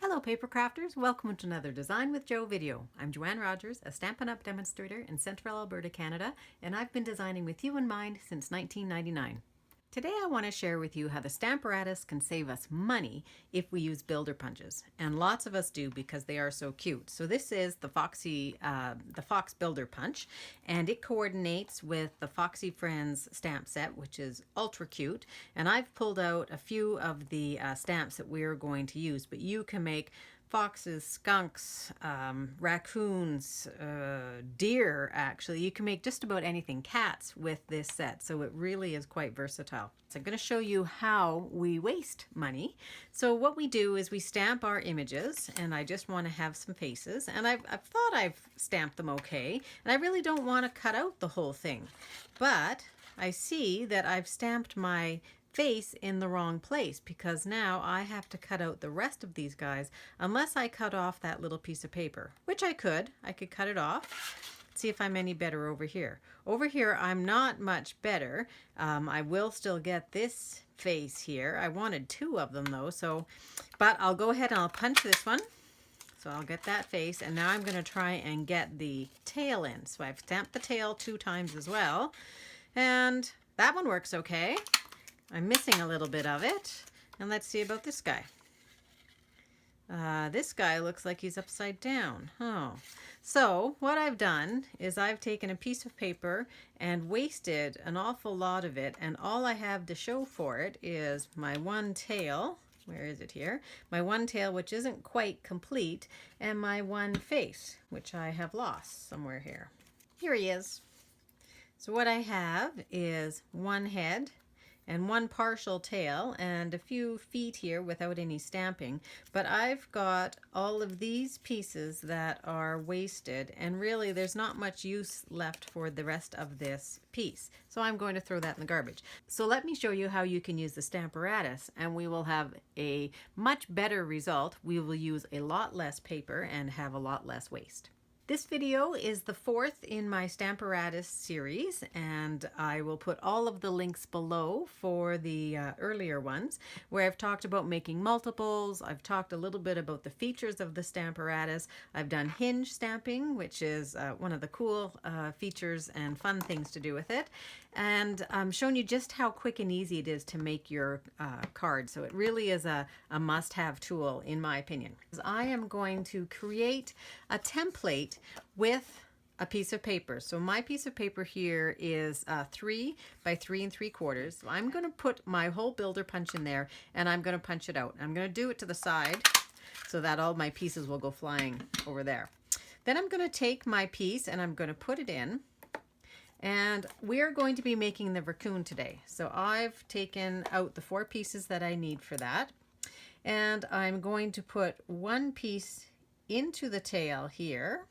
Hello paper crafters, welcome to another Design with Joe video. I'm Joanne Rogers, a Stampin' Up! Demonstrator in Central Alberta, Canada, and I've been designing with you in mind since 1999. Today I want to share with you how the Stamparatus can save us money if we use builder punches, and lots of us do because they are so cute. So this is the Fox Builder Punch, and it coordinates with the Foxy Friends stamp set, which is ultra cute. And I've pulled out a few of the stamps that we're going to use, but you can make foxes, skunks, raccoons, deer actually. You can make just about anything, cats, with this set. So it really is quite versatile. So I'm going to show you how we waste money. So what we do is we stamp our images, and I just want to have some faces. And I've thought I've stamped them okay. And I really don't want to cut out the whole thing. But I see that I've stamped my face in the wrong place because now I have to cut out the rest of these guys unless I cut off that little piece of paper, which I could cut it off. See if I'm any better over here. Over here I'm not much better. I will still get this face here. I wanted two of them though, but I'll go ahead and I'll punch this one. So I'll get that face, and now I'm going to try and get the tail in. So I've stamped the tail 2 times as well, and that one works okay. I'm missing a little bit of it. And let's see about this guy. This guy looks like he's upside down. Oh. So what I've done is I've taken a piece of paper and wasted an awful lot of it, and all I have to show for it is my one tail. Where is it here? My one tail, which isn't quite complete, and my one face, which I have lost somewhere here. Here he is. So what I have is one head and one partial tail and a few feet here without any stamping, but I've got all of these pieces that are wasted, and really there's not much use left for the rest of this piece, so I'm going to throw that in the garbage. So let me show you how you can use the Stamparatus, and we will have a much better result. We will use a lot less paper and have a lot less waste. This video is the 4th in my Stamparatus series, and I will put all of the links below for the earlier ones where I've talked about making multiples. I've talked a little bit about the features of the Stamparatus. I've done hinge stamping, which is one of the cool features and fun things to do with it. And I'm showing you just how quick and easy it is to make your card. So it really is a must-have tool in my opinion. I am going to create a template with a piece of paper. So my piece of paper here is 3 by 3 3/4. So I'm going to put my whole builder punch in there, and I'm going to punch it out. I'm going to do it to the side so that all my pieces will go flying over there. Then I'm going to take my piece and I'm going to put it in. And we're going to be making the raccoon today. So I've taken out the 4 pieces that I need for that. And I'm going to put one piece into the tail here.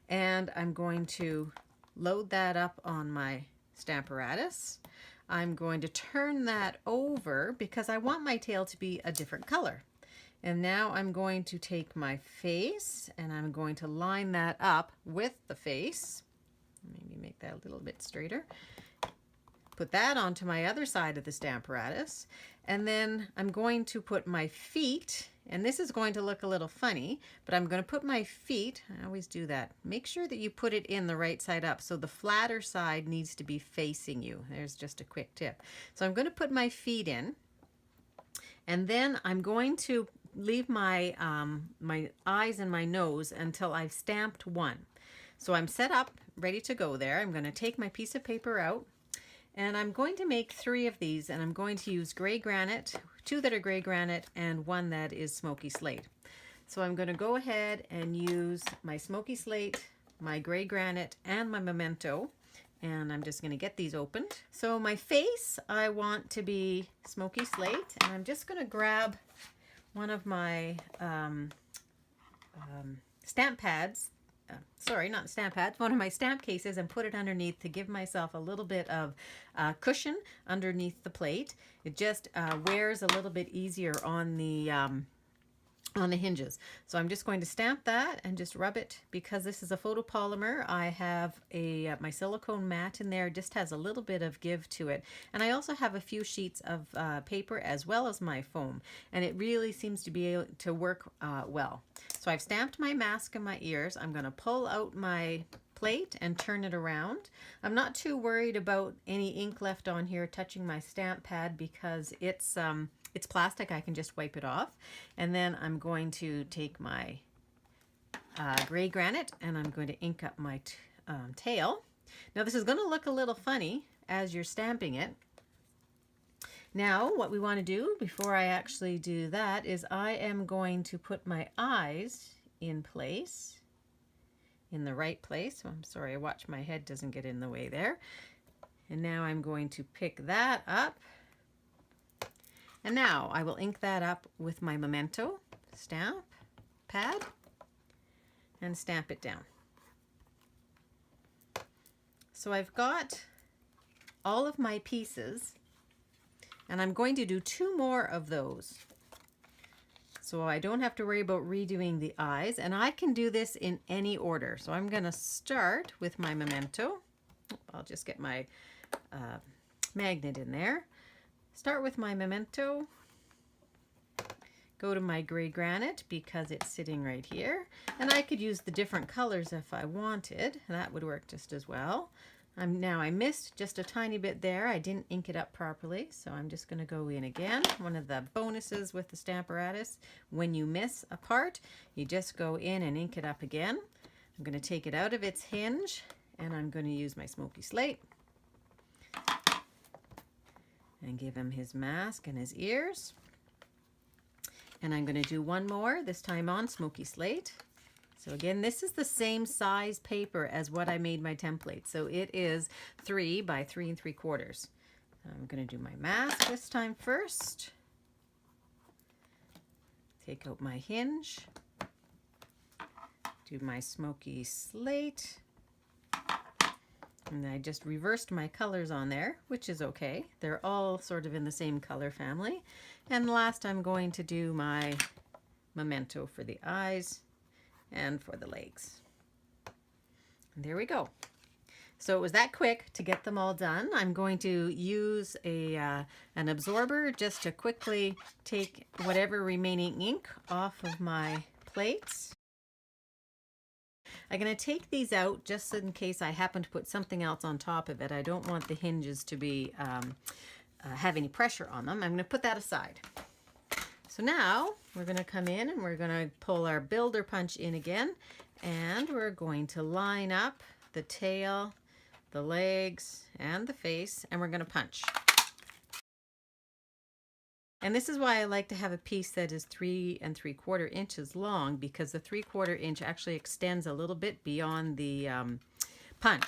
And I'm going to load that up on my Stamparatus. I'm going to turn that over because I want my tail to be a different color. And now I'm going to take my face and I'm going to line that up with the face. Maybe make that a little bit straighter. Put that onto my other side of the Stamparatus. And then I'm going to put my feet, and this is going to look a little funny, but I'm going to put my feet, I always do that. Make sure that you put it in the right side up. So the flatter side needs to be facing you. There's just a quick tip. So I'm going to put my feet in, and then I'm going to leave my, my eyes and my nose until I've stamped one. So I'm set up, ready to go there. I'm going to take my piece of paper out, and I'm going to make 3 of these, and I'm going to use gray granite, 2 that are gray granite, and 1 that is smoky slate. So I'm going to go ahead and use my smoky slate, my gray granite, and my memento, and I'm just going to get these opened. So my face, I want to be smoky slate, and I'm just going to grab one of my stamp pads. Sorry, not stamp pads, one of my stamp cases, and put it underneath to give myself a little bit of cushion underneath the plate. It just wears a little bit easier on the on the hinges. So I'm just going to stamp that and just rub it. Because this is a photopolymer, I have a my silicone mat in there. It just has a little bit of give to it. And I also have a few sheets of paper as well as my foam. And it really seems to be able to work well. So I've stamped my mask and my ears. I'm going to pull out my plate and turn it around. I'm not too worried about any ink left on here touching my stamp pad because it's plastic. I can just wipe it off. And then I'm going to take my gray granite and I'm going to ink up my tail. Now this is going to look a little funny as you're stamping it. Now what we want to do before I actually do that is I am going to put my eyes in place, in the right place. I'm sorry, watch my head doesn't get in the way there. And now I'm going to pick that up. And now I will ink that up with my Memento stamp pad and stamp it down. So I've got all of my pieces and I'm going to do 2 more of those. So I don't have to worry about redoing the eyes, and I can do this in any order. So I'm going to start with my Memento. I'll just get my magnet in there. Start with my Memento. Go to my gray granite because it's sitting right here. And I could use the different colors if I wanted. That would work just as well. Now I missed just a tiny bit there. I didn't ink it up properly, so I'm just going to go in again. One of the bonuses with the Stamparatus, when you miss a part, you just go in and ink it up again. I'm going to take it out of its hinge, and I'm going to use my smoky slate and give him his mask and his ears. And I'm going to do one more, this time on smoky slate. So again, this is the same size paper as what I made my template. So it is 3 by 3 3/4. I'm going to do my mask this time first. Take out my hinge. Do my smoky slate. And I just reversed my colors on there, which is okay. They're all sort of in the same color family. And last I'm going to do my Memento for the eyes and for the legs. And there we go. So it was that quick to get them all done. I'm going to use an absorber just to quickly take whatever remaining ink off of my plates. I'm going to take these out just in case I happen to put something else on top of it. I don't want the hinges to be have any pressure on them. I'm going to put that aside. So now we're going to come in and we're going to pull our builder punch in again, and we're going to line up the tail, the legs, and the face, and we're going to punch. And this is why I like to have a piece that is 3 3/4 inches long, because the 3/4 inch actually extends a little bit beyond the punch.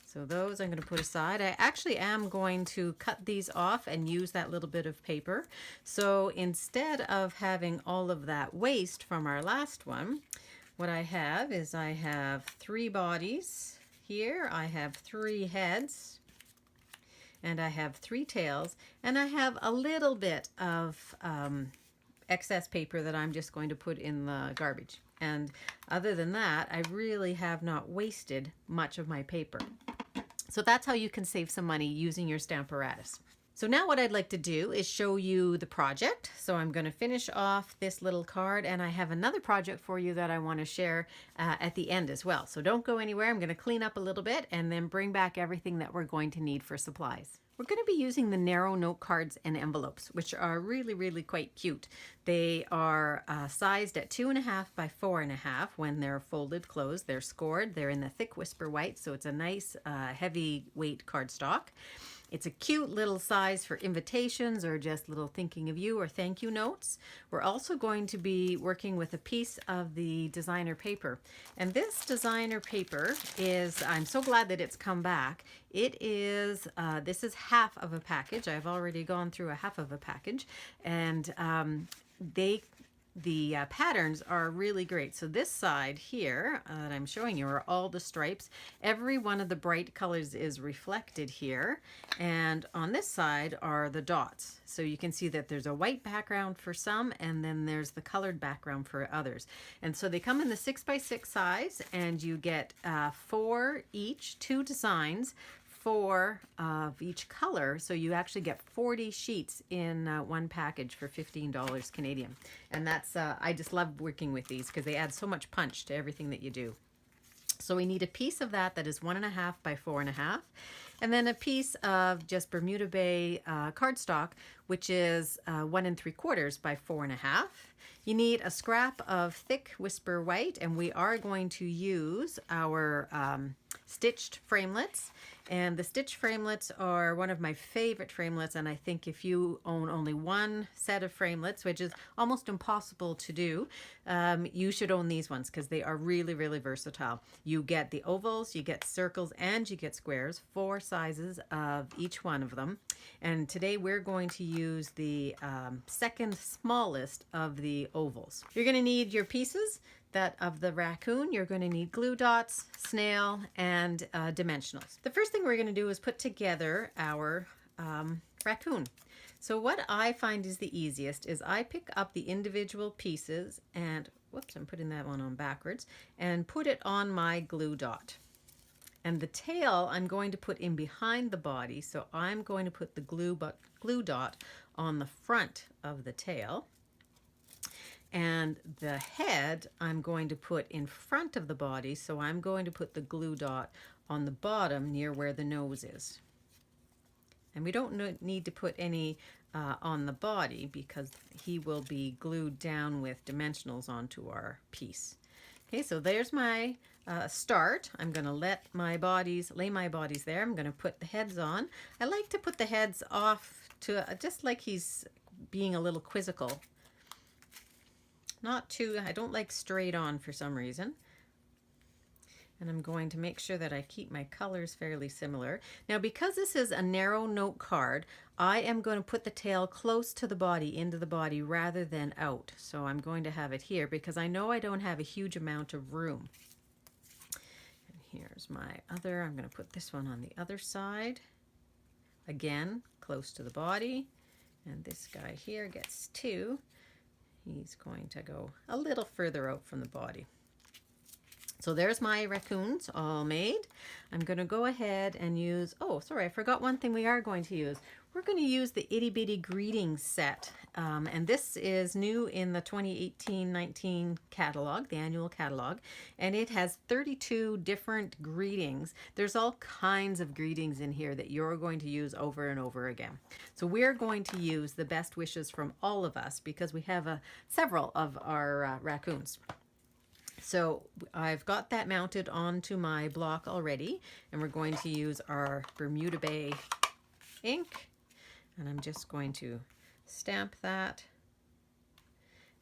So those I'm going to put aside. I actually am going to cut these off and use that little bit of paper. So instead of having all of that waste from our last one, what I have is I have 3 bodies here, I have 3 heads, and I have 3 tails, and I have a little bit of excess paper that I'm just going to put in the garbage. And other than that, I really have not wasted much of my paper. So that's how you can save some money using your Stamparatus. So now what I'd like to do is show you the project. So I'm going to finish off this little card, and I have another project for you that I want to share at the end as well. So don't go anywhere. I'm going to clean up a little bit and then bring back everything that we're going to need for supplies. We're going to be using the narrow note cards and envelopes, which are really, really quite cute. They are sized at 2.5 by 4.5 when they're folded closed. They're scored. They're in the thick whisper white, so it's a nice heavy weight cardstock. It's a cute little size for invitations or just little thinking of you or thank you notes. We're also going to be working with a piece of the designer paper. And this designer paper is, I'm so glad that it's come back. It is, this is half of a package. I've already gone through a half of a package. And they the patterns are really great. So this side here that I'm showing you are all the stripes. Every one of the bright colors is reflected here. And on this side are the dots. So you can see that there's a white background for some, and then there's the colored background for others. And so they come in the 6x6 size, and you get 4 each, 2 designs, 4 of each color, so you actually get 40 sheets in one package for $15 Canadian. And that's I just love working with these because they add so much punch to everything that you do. So we need a piece of that is 1.5 by 4.5, and then a piece of just Bermuda Bay cardstock, which is 1 3/4 by 4.5. You need a scrap of thick Whisper White, and we are going to use our stitched framelits. And the stitch framelits are one of my favorite framelits, and I think if you own only one set of framelits, which is almost impossible to do, you should own these ones because they are really, really versatile. You get the ovals, you get circles, and you get squares, 4 sizes of each one of them. And today we're going to use the second smallest of the ovals. You're going to need your pieces. That of the raccoon, you're going to need glue dots, snail, and dimensionals. The first thing we're going to do is put together our raccoon. So what I find is the easiest is I pick up the individual pieces and, whoops, I'm putting that one on backwards, and put it on my glue dot. And the tail I'm going to put in behind the body, so I'm going to put the glue dot on the front of the tail. And the head I'm going to put in front of the body, so I'm going to put the glue dot on the bottom near where the nose is. And we don't need to put any on the body because he will be glued down with dimensionals onto our piece. Okay, so there's my start. I'm going to lay my bodies there. I'm going to put the heads on. I like to put the heads off to just like he's being a little quizzical. Not too, I don't like straight on for some reason. And I'm going to make sure that I keep my colors fairly similar. Now, because this is a narrow note card, I am going to put the tail close to the body, into the body, rather than out. So I'm going to have it here because I know I don't have a huge amount of room. And here's my other, I'm going to put this one on the other side. Again, close to the body. And this guy here gets 2. He's going to go a little further out from the body. So there's my raccoons all made. I'm going to go ahead and use, oh, sorry, I forgot one thing we are going to use. We're going to use the Itty Bitty Greetings set. And this is new in the 2018-19 catalog, the annual catalog. And it has 32 different greetings. There's all kinds of greetings in here that you're going to use over and over again. So we're going to use the best wishes from all of us because we have several of our raccoons. So I've got that mounted onto my block already, and we're going to use our Bermuda Bay ink, and I'm just going to stamp that,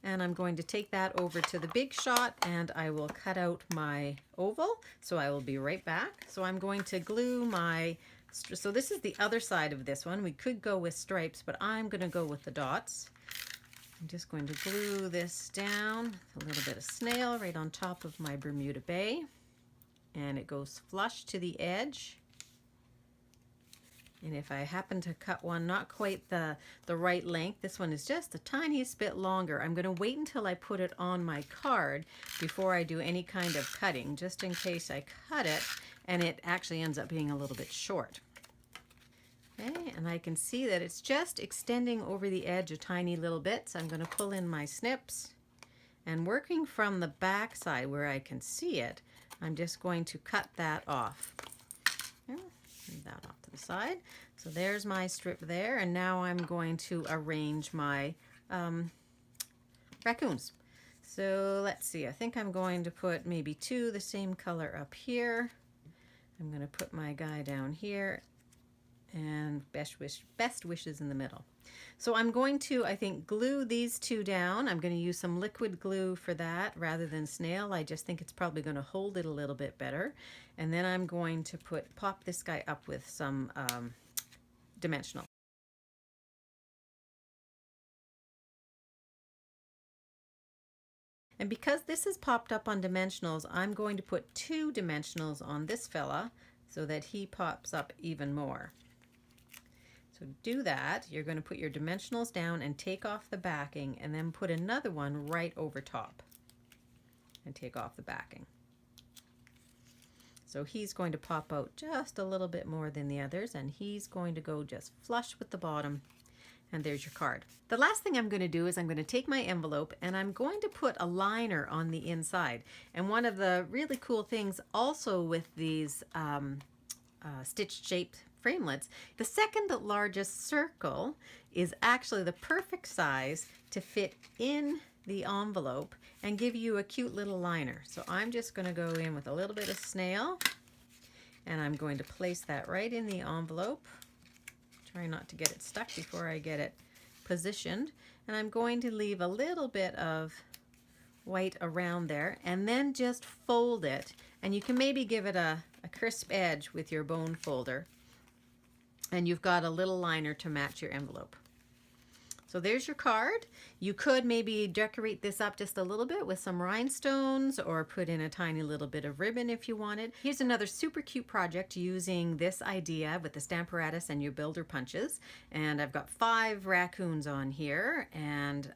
and I'm going to take that over to the big shot, and I will cut out my oval, so I will be right back. So I'm going to glue my, so this is the other side of this one. We could go with stripes, but I'm going to go with the dots. I'm just going to glue this down, a little bit of snail right on top of my Bermuda Bay, and it goes flush to the edge. And if I happen to cut one not quite the right length, this one is just the tiniest bit longer. I'm going to wait until I put it on my card before I do any kind of cutting, just in case I cut it and it actually ends up being a little bit short. Okay, and I can see that it's just extending over the edge a tiny little bit, so I'm going to pull in my snips, and working from the back side where I can see it, I'm just going to cut that off. Okay, move that off to the side. So there's my strip there, and now I'm going to arrange my raccoons. So let's see, I think I'm going to put maybe 2 the same color up here. I'm going to put my guy down here, and best wishes in the middle. So I'm going to, I think, glue these 2 down. I'm going to use some liquid glue for that rather than snail. I just think it's probably going to hold it a little bit better. And then I'm going to pop this guy up with some dimensional. And because this is popped up on dimensionals, I'm going to put 2 dimensionals on this fella so that he pops up even more. So to do that, you're going to put your dimensionals down and take off the backing, and then put another one right over top and take off the backing. So he's going to pop out just a little bit more than the others, and he's going to go just flush with the bottom. And there's your card. The last thing I'm going to do is I'm going to take my envelope and I'm going to put a liner on the inside. And one of the really cool things also with these stitched shaped framelits, the second largest circle is actually the perfect size to fit in the envelope and give you a cute little liner. So I'm just going to go in with a little bit of snail, and I'm going to place that right in the envelope. Try not to get it stuck before I get it positioned. And I'm going to leave a little bit of white around there, and then just fold it. And you can maybe give it a crisp edge with your bone folder. And you've got a little liner to match your envelope. So there's your card. You could maybe decorate this up just a little bit with some rhinestones or put in a tiny little bit of ribbon if you wanted. Here's another super cute project using this idea with the Stamparatus and your builder punches. And I've got 5 raccoons on here, and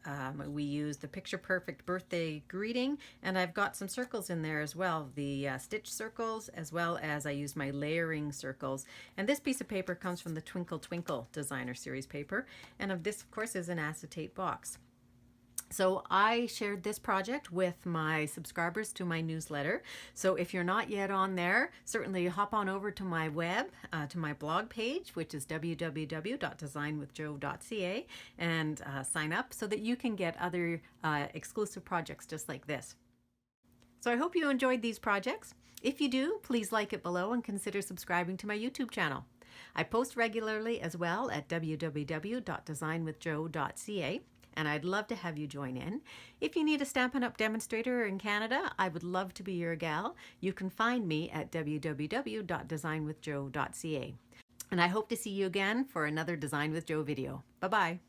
we use the Picture Perfect birthday greeting, and I've got some circles in there as well, the stitch circles, as well as I use my layering circles. And this piece of paper comes from the Twinkle Twinkle Designer Series paper, and this of course is an acetate box. So I shared this project with my subscribers to my newsletter. So if you're not yet on there, certainly hop on over to my web, to my blog page, which is www.designwithjo.ca, and sign up so that you can get other exclusive projects just like this. So I hope you enjoyed these projects. If you do, please like it below and consider subscribing to my YouTube channel. I post regularly as well at www.designwithjo.ca, and I'd love to have you join in. If you need a Stampin' Up! Demonstrator in Canada, I would love to be your gal. You can find me at www.designwithjo.ca. And I hope to see you again for another Design with Jo video. Bye-bye.